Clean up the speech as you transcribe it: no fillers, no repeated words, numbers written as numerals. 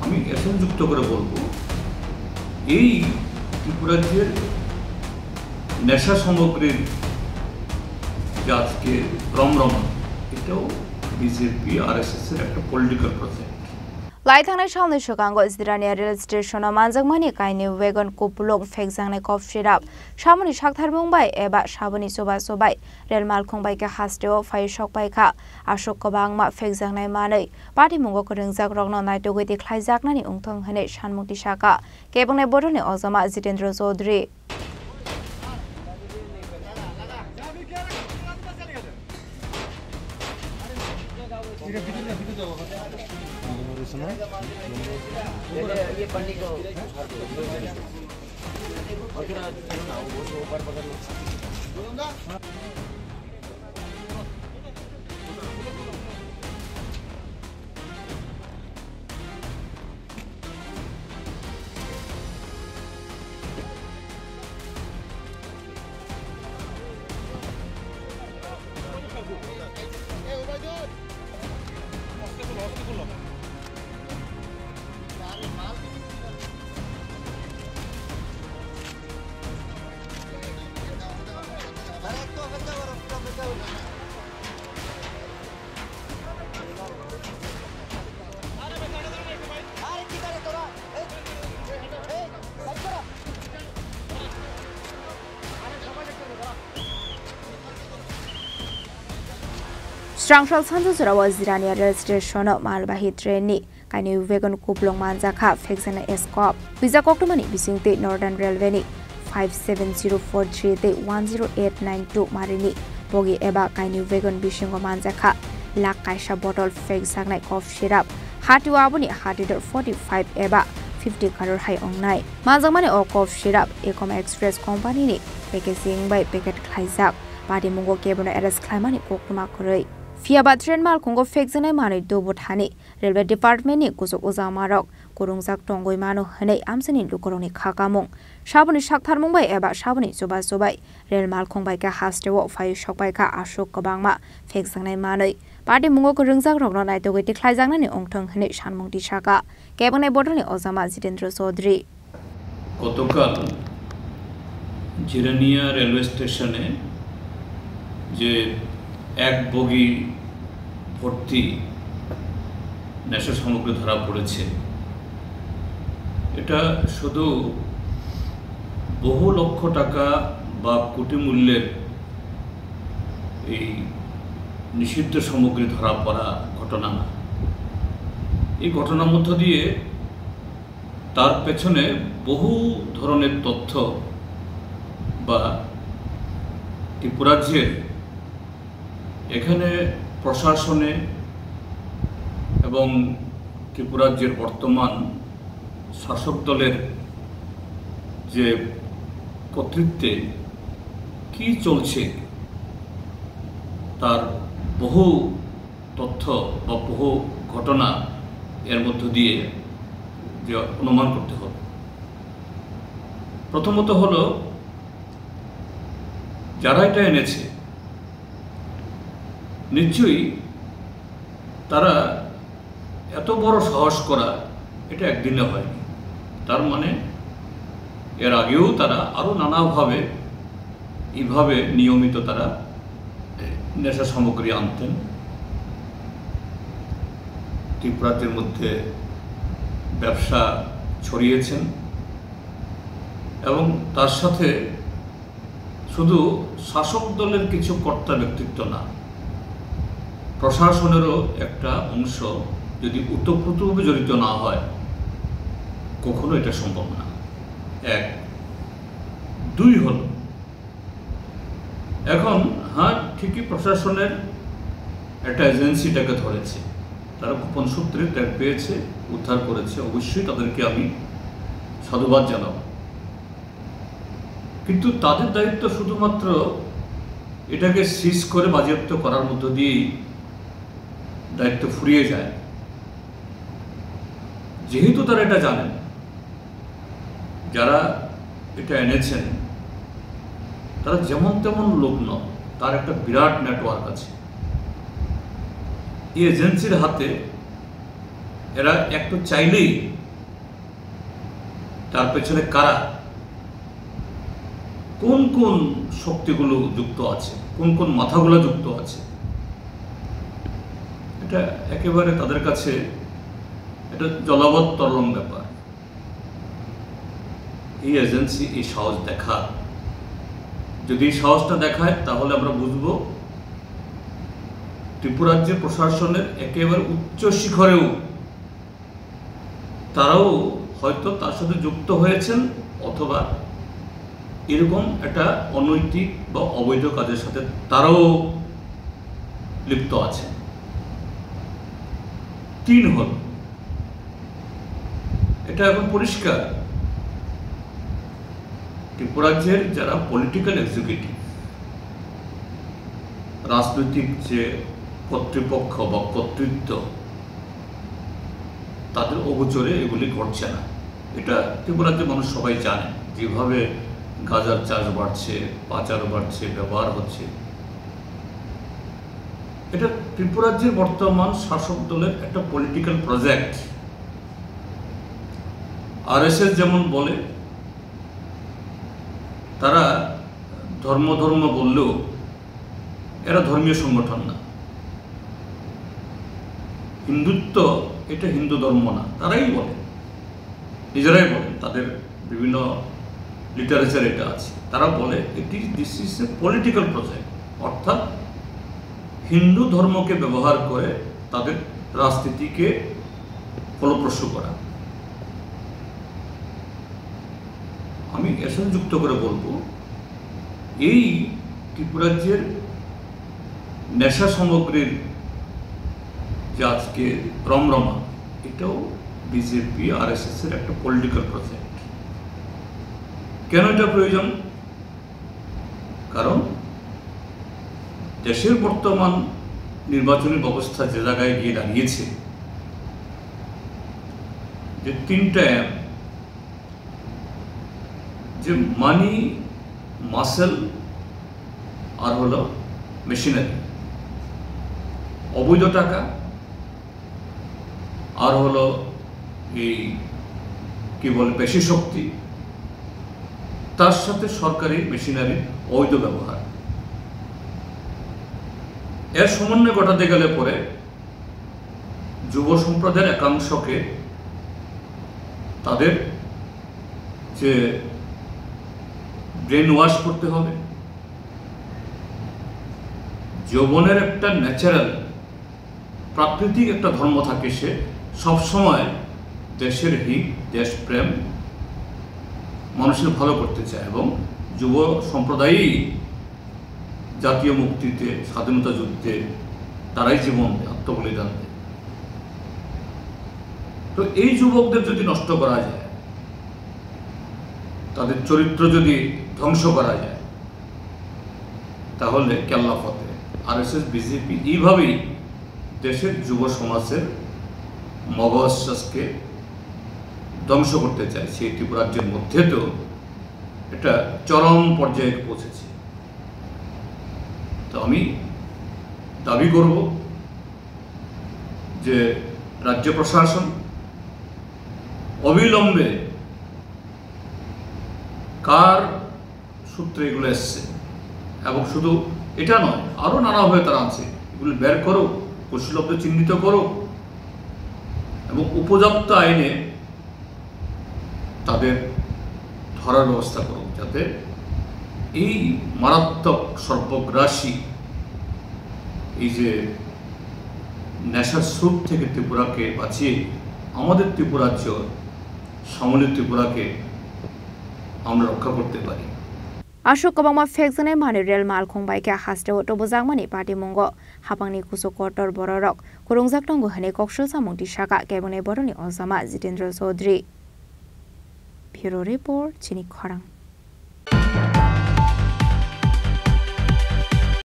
আমি এসব যুক্ত করে বলবো, এই ত্রিপুরাজ্যের নেশা সামগ্রীর যে আজকে রমরমা, এটাও বিজেপি আরএসএসের একটা পলিটিক্যাল প্রজেক্ট। লাইথাंनाय सालनि सिगाङाव जिरानिया रेल स्टेशनाव मानजांमानि काइनि वेगन कुपलुं फेकजांनाय कफ सिराप सामुनि साकथारबुंबाय एबा साबुनि सुबा रेल मालखुंबायके हास्टेव फाय सकबायखा आशोक गोबांमा फेकजांनाय मानै पार्टी मुंगो रोंजाक रगनो नायटोगै देख्लायजाकनानि उंथों होनै सानमुक्ति साका केबंनाय बड'नि अजमा जितेन्द्र चौधरी ये पन्नी को और फिर वो ऊपर पकड़ लो। स्रांसाल सानजौराव जिरानिया रेल स्टेशनाव मालबाहि ट्रेननि काइनि वेगन कुपलुं मानजाखा फेकजांनाय एस्कप बिजाकक्टमानि बिसिंते नर्दार्न रेलवेनि 57043 ते 10892 मारिनि बगी एबा काइनि वेगन बिसिंग मानजाखा लाख काइसा बटल फेकजांनाय कफ सिराप हाटिवाबुनि हाटिदर 45 एबा 50 करोड़ हाय अंगनाय मानजांमानि अ कफ सिराप एकम एक्सप्रेस कम्पानिनि पेकेजिं बाय पेकेट खायजाक पार्टी मुंगो केबनो एरेस्ट खालामनानै कोकमा खरै फियाबा ट्रेन मालखुंगो फेकजानाय मानै दोबोथानि रेलवे डिपार्टमेन्टनि कुजक उजामारक कुरुंजाक टंगय मानो हनै आमसनि लुकरनि खाकामुं साबुनि साकथारमुंबाय एबा साबुनि जुबाय रेल मालखुंबायका हास्टेव फाय सकबायका आशोक गोबांमा फेकजानाय मानै पार्टी मुंगो कुरुंजाक रगनो नायटोगै देख्लायजांनानि अंथों हनै सानमुक्ति साका केबनाय बड'नि अजामा जितेन्द्र चौधरी गतकाल जिरानिया रेलवे स्टेशने जे एक बगी भर्ती नेशा सामग्री धरा पड़ेছে এটা শুধু বহু লক্ষ টাকা বা কোটি মূল্যের এই নিষিদ্ধ সামগ্রী ধরা পড়া ঘটনা না। এই ঘটনার মধ্য দিয়ে তার পেছনে বহু ধরনের তথ্য বা ত্রিপুরাজ্যের এখানে প্রশাসনে এবং ত্রিপুরাজ্যের বর্তমান শাসক দলের যে কর্তৃত্বে কি চলছে তার বহু তথ্য বা বহু ঘটনা এর মধ্য দিয়ে যে অনুমান করতে হবে। প্রথমত হলো যারা এটা এনেছে নিশ্চয়ই তারা এত বড় সাহস করা এটা একদিনে হয়নি। তার মানে এর আগেও তারা আরও নানাভাবে এইভাবে নিয়মিত তারা নেশা সামগ্রী আনতেন, ত্রিপুরাজ্যের মধ্যে ব্যবসা ছড়িয়েছেন এবং তার সাথে শুধু শাসক দলের কিছু কর্তা ব্যক্তিত্ব না, প্রশাসনেরও একটা অংশ যদি ওতপ্রোতভাবে জড়িত না হয় কখনো এটা সম্ভব না। এক, দুই হলো এখন হ্যাঁ ঠিকই প্রশাসনের একটা এজেন্সিটাকে ধরেছে, তারা গোপন সূত্রে ট্যাগ পেয়েছে, উদ্ধার করেছে, অবশ্যই তাদেরকে আমি সাধুবাদ জানাব। কিন্তু তাদের দায়িত্ব শুধুমাত্র এটাকে সিজ করে বাজেয়াপ্ত করার মধ্য দিয়েই দায়িত্ব ফুরিয়ে যায়। যেহেতু তারা এটা জানেন, যারা এটা এনেছেন তারা যেমন তেমন লোক নয়, তার একটা বিরাট নেটওয়ার্ক আছে। এই এজেন্সির হাতে এরা একটু চাইলেই তার পেছনে কারা, কোন কোন শক্তিগুলো যুক্ত আছে, কোন কোন মাথাগুলো যুক্ত আছে, এটা একেবারে তাদের কাছে এটা জলাবদ্ধতরল ব্যাপার। এই এজেন্সি এই সাহস দেখা, যদি এই সাহসটা দেখায় তাহলে আমরা বুঝব ত্রিপুরাজ্যের প্রশাসনের একেবারে উচ্চ শিখরেও তারাও হয়তো তার সাথে যুক্ত হয়েছেন, অথবা এরকম একটা অনৈতিক বা অবৈধ কাজের সাথে তারাও লিপ্ত আছে। 3 হল, এটা এখন পরিষ্কার। ত্রিপুরাজ্যের যারা পলিটিক্যাল এক্সিকিউটিভ, রাজনৈতিক যে কর্তৃপক্ষ বা কর্তৃত্ব, তাদের অগোচরে এগুলি ঘটছে না। এটা ত্রিপুরাজ্যের মানুষ সবাই জানে, যেভাবে গাঁজার চাষ বাড়ছে, পাচার বাড়ছে, ব্যবহার হচ্ছে, এটা ত্রিপুরাজ্যের বর্তমান শাসক দলের একটা পলিটিক্যাল প্রজেক্ট। আরএসএস যেমন বলে, তারা ধর্ম বললেও এরা ধর্মীয় সংগঠন না। হিন্দুত্ব এটা হিন্দু ধর্ম না, তারাই বলে, নিজেরাই বলে, তাদের বিভিন্ন লিটারেচার এটা আছে। তারা বলে this is a political project, অর্থাৎ হিন্দু ধর্মকে ব্যবহার করে তাদের রাজনীতিকে ফলপ্রসূ করা। আমি এর সাথে যুক্ত করে বলবো, এই ত্রিপুরাজ্যের নেশা সামগ্রীর যে আজকে রমরমা, এটাও বিজেপি আরএসএস এর একটা পলিটিক্যাল প্রজেক্ট। কেন এটা প্রয়োজন? কারণ দেশের বর্তমান নির্বাচনী ব্যবস্থা যে জায়গায় গিয়ে দাঁড়িয়েছে, যে 3টা যে মানি, মাসেল আর হলো মেশিনারি, অবৈধ টাকা আর হলো এই কি বলে পেশি শক্তি, তার সাথে সরকারি মেশিনারির অবৈধ ব্যবহার, এর সমন্বয় ঘটাতে গেলে পরে যুব সম্প্রদায়ের একাংশকে তাদের যে ব্রেন ওয়াশ করতে হবে। যৌবনের একটা ন্যাচারাল প্রাকৃতিক একটা ধর্ম থাকে, সে সবসময় দেশের হিত, দেশপ্রেম, মানুষের ভালো করতে চায়, এবং যুব সম্প্রদায়ই জাতীয় মুক্তিতে, স্বাধীনতা যুদ্ধে তারাই জীবন আত্মবলিদান দেয়। তো এই যুবকদের যদি নষ্ট করা যায়, তাদের চরিত্র যদি ধ্বংস করা যায়, তাহলে কেল্লা ফতে। আরএসএস বিজেপি এইভাবেই দেশের যুব সমাজের মগজকে ধ্বংস করতে চায়। সেই ত্রিপুরাজ্যের মধ্যে তো এটা চরম পর্যায়ে পৌঁছেছে। তো আমি দাবি করব যে রাজ্য প্রশাসন অবিলম্বে কার সূত্রে এগুলো এসছে, এবং শুধু এটা নয়, আরো নানাভাবে তারা আছে, এগুলো বের করো, কুশলব্ধ চিহ্নিত করো, এবং উপযুক্ত আইনে তাদের ধরার ব্যবস্থা করো, যাতে এই মারাত্মক সর্বগ্রাসী এই যে নেশার স্রোত থেকে ত্রিপুরাকে বাঁচিয়ে আমাদের ত্রিপুরাজ্য সমলিত ত্রিপুরাকে আমরা রক্ষা করতে পারি। Ashok kabangma fekjane mani rel mal khongbai ke haste oto bojangmani party mongo hapangni kuso kotor bororok kurungjak tongo hane kokshol samung tisaka kebone boroni osama Jitendra Chaudhary. Bureau report Chini Khorang.